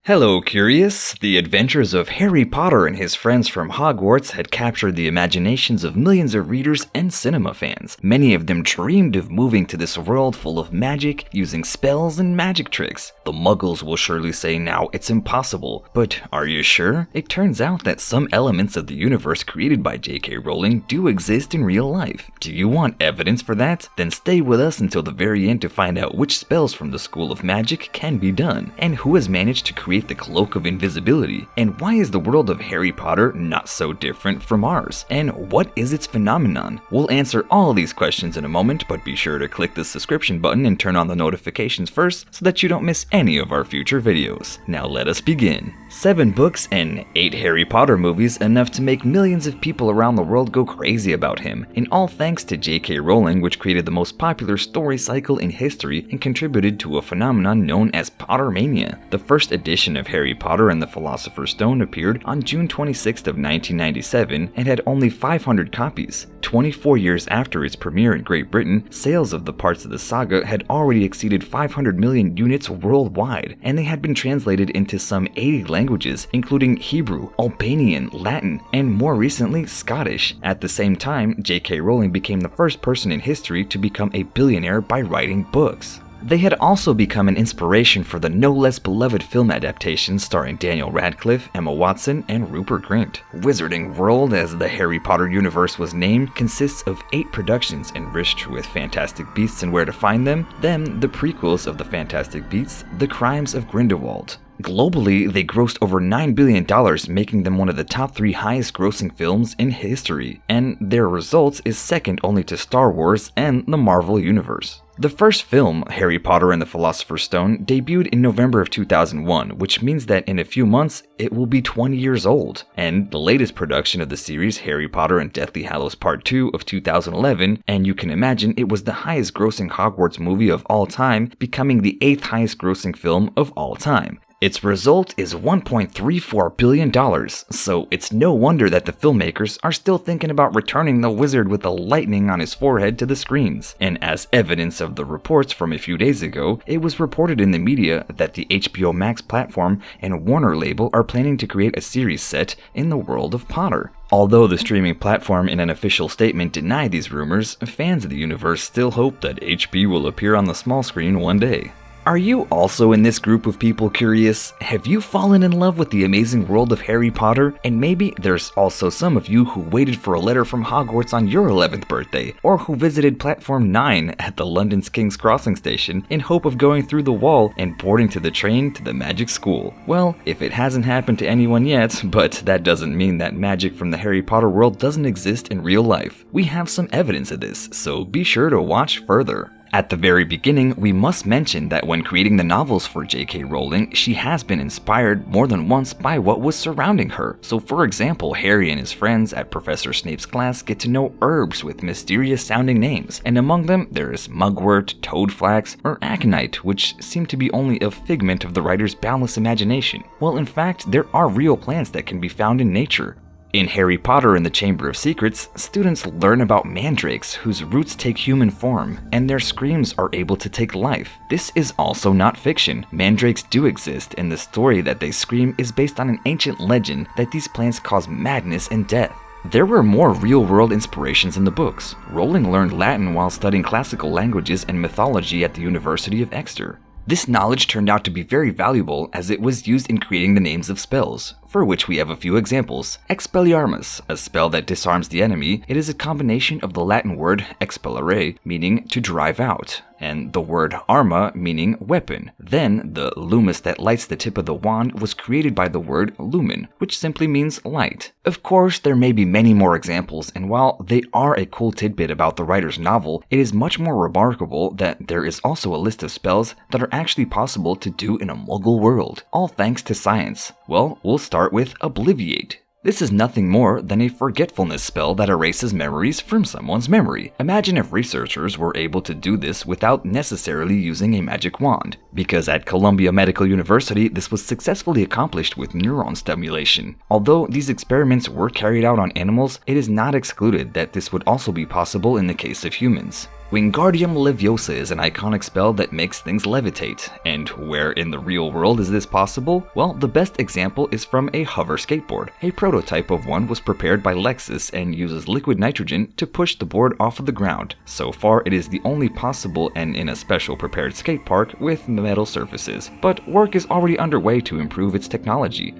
Hello, Curious! The adventures of Harry Potter and his friends from Hogwarts had captured the imaginations of millions of readers and cinema fans. Many of them dreamed of moving to this world full of magic, using spells and magic tricks. The Muggles will surely say now it's impossible, but are you sure? It turns out that some elements of the universe created by J.K. Rowling do exist in real life. Do you want evidence for that? Then stay with us until the very end to find out which spells from the School of Magic can be done, and who has managed to create the Cloak of Invisibility, and why is the world of Harry Potter not so different from ours, and what is its phenomenon? We'll answer all of these questions in a moment, but be sure to click the subscription button and turn on the notifications first so that you don't miss any of our future videos. Now let us begin. 7 books and 8 Harry Potter movies, enough to make millions of people around the world go crazy about him, and all thanks to J.K. Rowling, which created the most popular story cycle in history and contributed to a phenomenon known as Pottermania. The first edition of Harry Potter and the Philosopher's Stone appeared on June 26th of 1997 and had only 500 copies. 24 years after its premiere in Great Britain, sales of the parts of the saga had already exceeded 500 million units worldwide, and they had been translated into some 80 languages, including Hebrew, Albanian, Latin, and more recently, Scottish. At the same time, J.K. Rowling became the first person in history to become a billionaire by writing books. They had also become an inspiration for the no less beloved film adaptations starring Daniel Radcliffe, Emma Watson, and Rupert Grint. Wizarding World, as the Harry Potter universe was named, consists of 8 productions enriched with Fantastic Beasts and Where to Find Them, then the prequels of the Fantastic Beasts, The Crimes of Grindelwald. Globally, they grossed over $9 billion, making them one of the top 3 highest grossing films in history, and their results is second only to Star Wars and the Marvel Universe. The first film, Harry Potter and the Philosopher's Stone, debuted in November of 2001, which means that in a few months, it will be 20 years old. And the latest production of the series, Harry Potter and Deathly Hallows Part 2 of 2011, and you can imagine it was the highest grossing Hogwarts movie of all time, becoming the 8th highest grossing film of all time. Its result is $1.34 billion, so it's no wonder that the filmmakers are still thinking about returning the wizard with the lightning on his forehead to the screens. And as evidence of the reports from a few days ago, it was reported in the media that the HBO Max platform and Warner label are planning to create a series set in the world of Potter. Although the streaming platform in an official statement denied these rumors, fans of the universe still hope that HP will appear on the small screen one day. Are you also in this group of people curious? Have you fallen in love with the amazing world of Harry Potter? And maybe there's also some of you who waited for a letter from Hogwarts on your 11th birthday, or who visited Platform 9 at the London's King's Crossing station in hope of going through the wall and boarding to the train to the magic school. Well, if it hasn't happened to anyone yet, but that doesn't mean that magic from the Harry Potter world doesn't exist in real life. We have some evidence of this, so be sure to watch further. At the very beginning, we must mention that when creating the novels for J.K. Rowling, she has been inspired more than once by what was surrounding her. So for example, Harry and his friends at Professor Snape's class get to know herbs with mysterious sounding names, and among them there is mugwort, toadflax, or aconite, which seem to be only a figment of the writer's boundless imagination. Well, in fact, there are real plants that can be found in nature. In Harry Potter and the Chamber of Secrets, students learn about mandrakes whose roots take human form, and their screams are able to take life. This is also not fiction. Mandrakes do exist, and the story that they scream is based on an ancient legend that these plants cause madness and death. There were more real-world inspirations in the books. Rowling learned Latin while studying classical languages and mythology at the University of Exeter. This knowledge turned out to be very valuable as it was used in creating the names of spells, for which we have a few examples. Expelliarmus, a spell that disarms the enemy. It is a combination of the Latin word expellere, meaning to drive out, and the word arma, meaning weapon. Then, the lumus that lights the tip of the wand was created by the word lumen, which simply means light. Of course, there may be many more examples, and while they are a cool tidbit about the writer's novel, it is much more remarkable that there is also a list of spells that are actually possible to do in a Muggle world, all thanks to science. Well, we'll start with Obliviate. This is nothing more than a forgetfulness spell that erases memories from someone's memory. Imagine if researchers were able to do this without necessarily using a magic wand. Because at Columbia Medical University, this was successfully accomplished with neuron stimulation. Although these experiments were carried out on animals, it is not excluded that this would also be possible in the case of humans. Wingardium Leviosa is an iconic spell that makes things levitate, and where in the real world is this possible? Well, the best example is from a hover skateboard. A prototype of one was prepared by Lexus and uses liquid nitrogen to push the board off of the ground. So far, it is the only possible and in a special prepared skate park with metal surfaces, but work is already underway to improve its technology.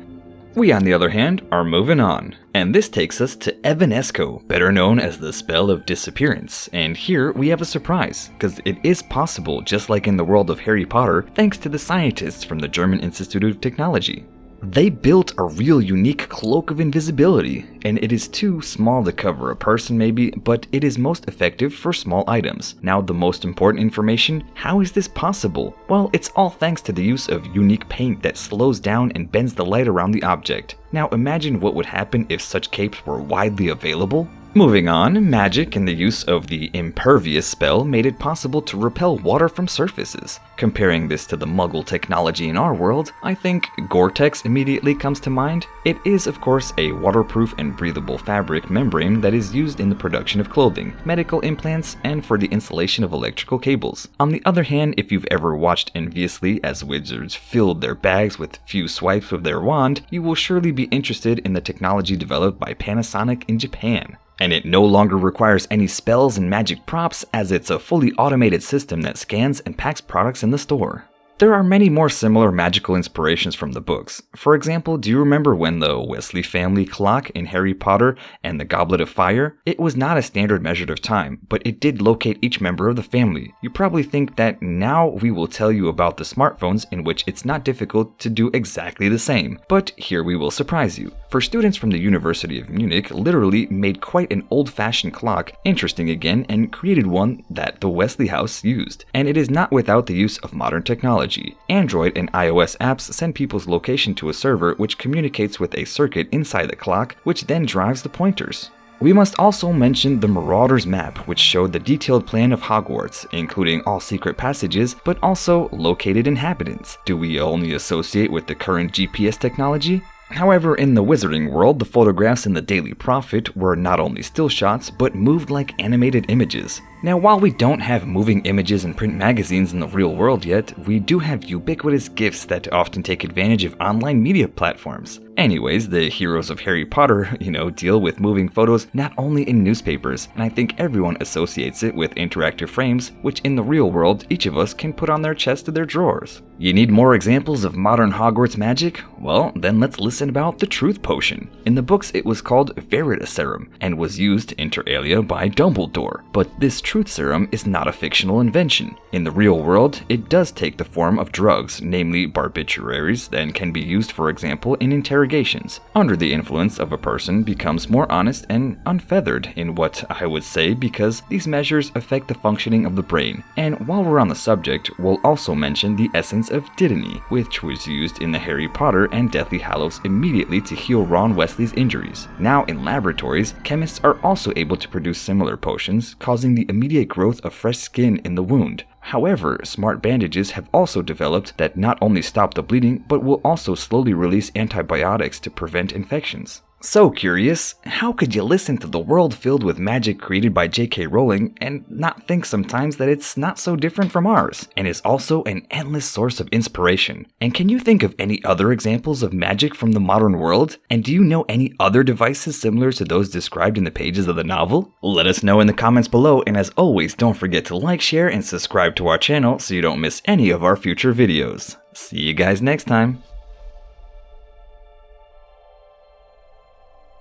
We, on the other hand, are moving on. And this takes us to Evanesco, better known as the Spell of Disappearance. And here we have a surprise, because it is possible, just like in the world of Harry Potter, thanks to the scientists from the German Institute of Technology. They built a real unique Cloak of Invisibility, and it is too small to cover a person maybe, but it is most effective for small items. Now the most important information, how is this possible? Well, it's all thanks to the use of unique paint that slows down and bends the light around the object. Now imagine what would happen if such capes were widely available. Moving on, magic and the use of the Impervious spell made it possible to repel water from surfaces. Comparing this to the Muggle technology in our world, I think Gore-Tex immediately comes to mind. It is, of course, a waterproof and breathable fabric membrane that is used in the production of clothing, medical implants, and for the insulation of electrical cables. On the other hand, if you've ever watched enviously as wizards filled their bags with few swipes of their wand, you will surely be interested in the technology developed by Panasonic in Japan. And it no longer requires any spells and magic props, as it's a fully automated system that scans and packs products in the store. There are many more similar magical inspirations from the books. For example, do you remember when the Weasley family clock in Harry Potter and the Goblet of Fire? It was not a standard measure of time, but it did locate each member of the family. You probably think that now we will tell you about the smartphones in which it's not difficult to do exactly the same, but here we will surprise you. For students from the University of Munich literally made quite an old-fashioned clock interesting again and created one that the Weasley house used. And it is not without the use of modern technology. Android and iOS apps send people's location to a server which communicates with a circuit inside the clock, which then drives the pointers. We must also mention the Marauder's map, which showed the detailed plan of Hogwarts, including all secret passages, but also located inhabitants. Do we only associate with the current GPS technology? However, in the wizarding world, the photographs in the Daily Prophet were not only still shots, but moved like animated images. Now, while we don't have moving images in print magazines in the real world yet, we do have ubiquitous GIFs that often take advantage of online media platforms. Anyways, the heroes of Harry Potter, deal with moving photos not only in newspapers, and I think everyone associates it with interactive frames, which in the real world, each of us can put on their chest or their drawers. You need more examples of modern Hogwarts magic? Well, then let's listen about the Truth Potion. In the books, it was called Veritas Serum, and was used inter alia by Dumbledore, but this Truth Serum is not a fictional invention. In the real world, it does take the form of drugs, namely barbiturates, and can be used, for example, in interrogations. Under the influence of a person becomes more honest and unfeathered in what I would say, because these measures affect the functioning of the brain. And while we're on the subject, we'll also mention the essence of Dittany, which was used in the Harry Potter and Deathly Hallows immediately to heal Ron Weasley's injuries. Now in laboratories, chemists are also able to produce similar potions, causing the immediate growth of fresh skin in the wound. However, smart bandages have also developed that not only stop the bleeding, but will also slowly release antibiotics to prevent infections. So curious, how could you listen to the world filled with magic created by J.K. Rowling and not think sometimes that it's not so different from ours, and is also an endless source of inspiration? And can you think of any other examples of magic from the modern world? And do you know any other devices similar to those described in the pages of the novel? Let us know in the comments below, and as always, don't forget to like, share, and subscribe to our channel so you don't miss any of our future videos. See you guys next time.